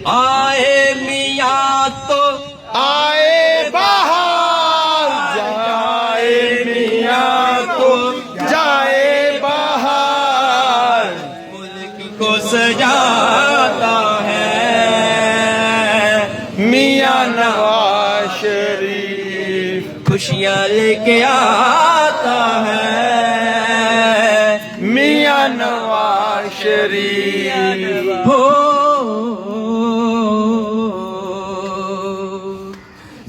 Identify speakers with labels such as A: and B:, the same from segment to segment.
A: आए मियाँ तो
B: आए बहार, जाए मियाँ तो जाए बहार।
A: मुल्क को सजाता है
B: मियाँ नवाज शरीफ,
A: खुशियाँ लेके आता है
B: मियाँ नवाज शरीफ।
A: हो।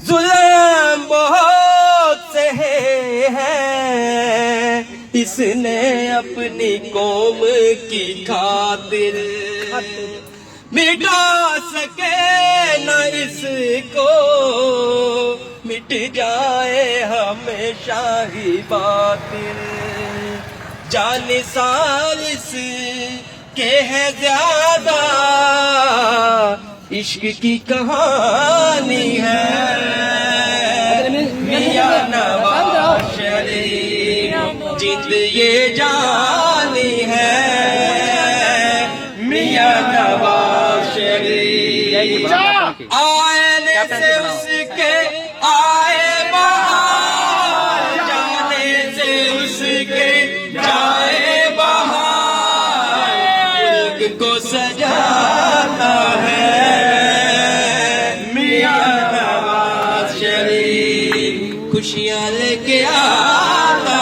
A: जुल्म बहुत सहे हैं इसने अपनी कौम की खातिर, मिटा सके न इसको, मिट जाए हमेशा ही बातिल। जाने साल के है ज्यादा, इश्क की कहानी है मियाँ नवाज शरीफ, जिंद ये जानी है मियाँ नवाज शरीफ। आने से उसके आए बहार, जाने से उसके जाए बहार। मुल्क को सजाता है मियाँ नवाज शरीफ, खुशियाँ लेके आता